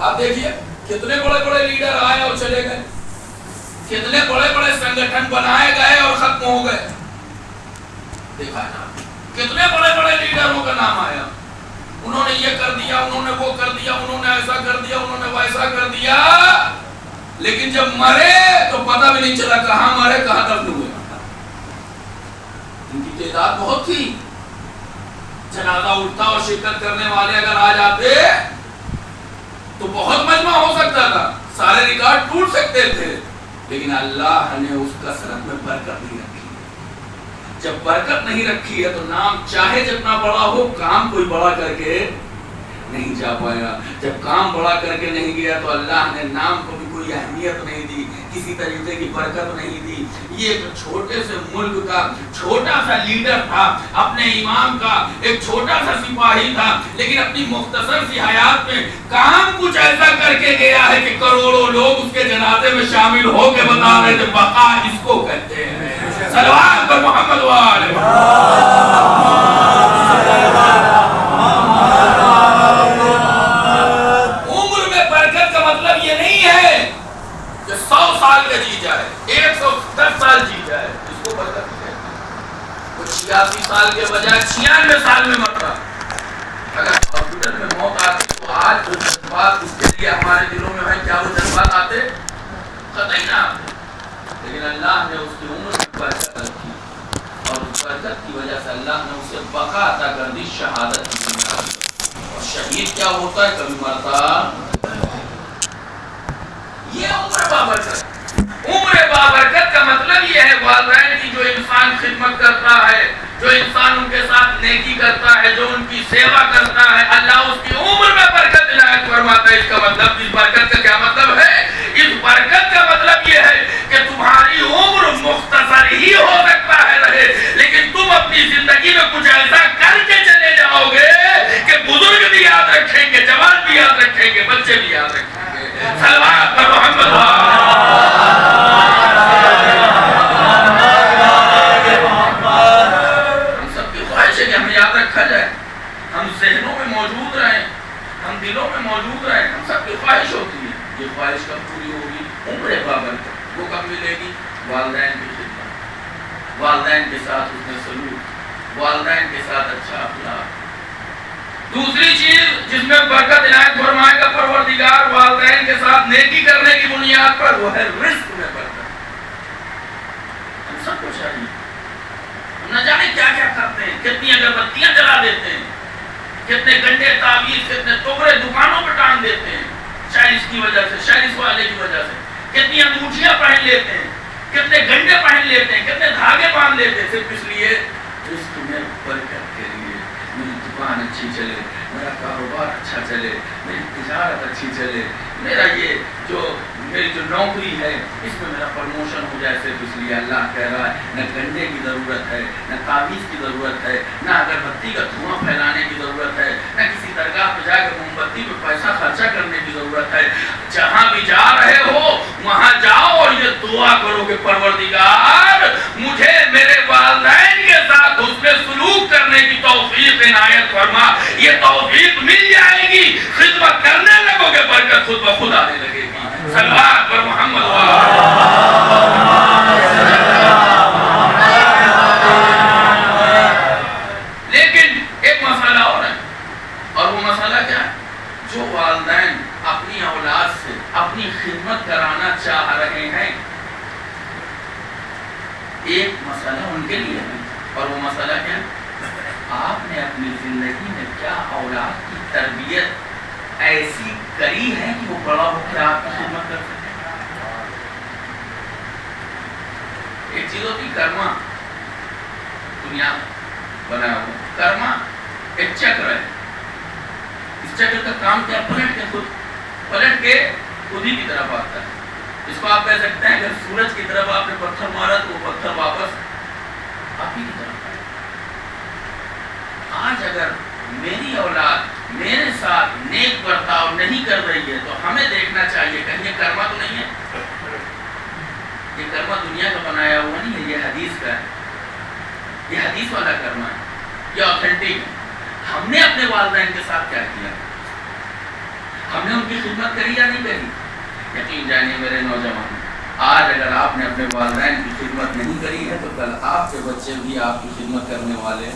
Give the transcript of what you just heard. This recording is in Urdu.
آپ دیکھیے کتنے بڑے بڑے لیڈر آئے اور چلے گئے, کتنے بڑے بڑے سنگٹھن بنائے گئے اور ختم ہو گئے. دیکھا نا کتنے بڑے بڑے لیڈروں کا نام آیا, انہوں نے یہ کر دیا, انہوں نے وہ کر دیا, انہوں نے ایسا کر دیا, انہوں نے ویسا کر دیا, لیکن جب مرے تو پتہ بھی نہیں چلا کہاں مرے کہاں دفن ہوئے. ان کی تعداد بہت تھی, جنازہ اٹھتا اور شرکت کرنے والے اگر آ جاتے تو بہت مجمع ہو سکتا تھا, سارے ریکارڈ ٹوٹ سکتے تھے, لیکن اللہ نے اس کثرت میں برکت نہیں رکھی. جب برکت نہیں رکھی ہے تو نام چاہے جتنا بڑا ہو, کام کوئی بڑا کر کے نہیں جا پایا. جب کام بڑا کر کے نہیں گیا تو اللہ نے نام کو بھی کوئی اہمیت نہیں دی, کسی طریقے کی برکت نہیں دی. یہ ایک چھوٹے سے ملک کا چھوٹا سا لیڈر تھا, اپنے امام کا ایک چھوٹا سا سپاہی تھا, لیکن اپنی مختصر سی حیات میں کام کچھ ایسا کر کے گیا ہے کہ کروڑوں لوگ اس کے جنازے میں شامل ہو کے بتا رہے تھے بقا اس کو کہتے ہیں. صلوات پر محمد وآلہ عمر میں برکت کا مطلب یہ نہیں ہے کہ 100 سال کا جی جائے, 110 سال جی جائے, اس کو برکت نہیں ہے. وہ 86 سال کے بجائے 96 سال میں مرتا. اگر ہاسپٹل میں موت آتی تو آج جو جذبات اس کے لیے ہمارے دلوں میں ہیں, کیا وہ جذبات آتے؟ قطعی نہ آتے. لیکن اللہ نے اس کی عمر میں برکت رکھی, اور اس برکت کی وجہ سے اللہ نے اسے بقا عطا کر دی, شہادت کی بنیاد. اور شہید کیا ہوتا ہے؟ کبھی مرتا. یہ عمر بابرکت. عمر بابرکت کا مطلب یہ ہے والدین کی جو انسان خدمت کرتا ہے, جو انسان ان کے ساتھ نیکی کرتا ہے, جو ان کی سیوا کرتا ہے, اللہ اس کی عمر میں برکت عنایت فرماتا ہے. اس کا مطلب, اس برکت کا کیا مطلب ہے؟ اس برکت کا مطلب یہ ہے کہ تمہاری عمر مختصر ہی ہو سکتا ہے رہے, لیکن تم اپنی زندگی میں کچھ ایسا کر کے چلے جاؤ گے کہ بزرگ بھی یاد رکھیں گے, جوان بھی یاد رکھیں گے, بچے بھی یاد رکھیں گے. صلوات پر محمد. ہم سب کی خواہش ہے کہ ہمیں یاد رکھا جائے, ہم ذہنوں میں موجود رہیں, ہم دلوں میں موجود رہیں. ہم سب کی خواہش ہوتی ہے. یہ خواہش کب پوری ہوگی؟ عمر بابرکت. وہ کب ملے گی؟ والدین کی خدمت, والدین کے ساتھ حسن سلوک, والدین کے ساتھ اچھا اخلاق. دوسری چیز جس میں برکت عنایت فرمائے گا پروردگار والدین کے ساتھ نیکی کرنے کی بنیاد پر, وہ ہے رزق میں برکت. ہم سب کو چاہیے, ہم نہ جانے کیا کیا کرتے ہیں, کتنی اگربتیاں جلا دیتے ہیں, کتنے گنڈے تعویذ, کتنے ٹکڑے دکانوں پہ ٹانگ دیتے ہیں شاید اس کی وجہ سے, شاید اس والے کی وجہ سے, کتنی انگوٹھیاں پہن لیتے ہیں, کتنے گنڈے پہن لیتے ہیں, کتنے دھاگے باندھ لیتے ہیں, صرف اس لیے رزق میں برکت کے لیے. میری دکان اچھی چلے, میرا کاروبار اچھا چلے, میری تجارت اچھی چلے, میری جو نوکری ہے اس میں میرا پروموشن ہو جائے. صرف اس لیے اللہ کہہ رہا ہے نہ گنڈے کی ضرورت ہے, نہ تعویذ کی ضرورت ہے, نہ اگربتی کا دھواں پھیلانے کی ضرورت ہے, نہ کسی درگاہ پہ جا کے موم بتی پہ پیسہ خرچہ کرنے کی ضرورت ہے. جہاں بھی جا رہے ہو وہاں جاؤ اور یہ دعا کرو کہ پروردگار مجھے میرے والدین کے ساتھ حسن سلوک کرنے کی توفیق عنایت فرما. یہ توفیق مل جائے گی, خدمت کرنے لگو گے, برکت خود بخود آنے لگے گی. صلوات پر محمد. لیکن ایک مسئلہ اور ہے, اور وہ مسئلہ کیا ہے؟ جو والدین اپنی اولاد سے اپنی خدمت کرانا چاہ رہے ہیں, ایک مسئلہ ان کے لیے ہے, اور وہ مسئلہ کیا ہے؟ آپ نے اپنی زندگی میں کیا اولاد کی تربیت ایسی کری ہے کہ وہ بڑا ہو کر آپ کی خدمت کر سکے. ایک چیز ہوتی کرما, دنیا بنایا ہوا کرما ایک چکر ہے. اس چکر کا کام کیا؟ پلٹ کے خود ہی کی طرف آتا ہے. اس کو آپ کہہ سکتے ہیں اگر سورج کی طرف آپ نے پتھر مارا تو وہ پتھر واپس آپ ہی کی طرف آئے. آج اگر میری اولاد میرے ساتھ نیک برتاؤ نہیں کر رہی ہے تو ہمیں دیکھنا چاہیے کہیں یہ کرما تو نہیں ہے. یہ کرما دنیا کا بنایا ہوا نہیں ہے, یہ حدیث کا ہے, یہ حدیث والا کرما ہے, یہ آتھینٹک ہے. ہم نے اپنے والدین کے ساتھ کیا کیا؟ خدمت کری یا نہیں کری؟ یقین جانیے میرے نوجوان، آج اگر آپ نے اپنے والدین کی خدمت نہیں کری ہے تو کل آپ کے بچے بھی آپ کی خدمت کرنے والے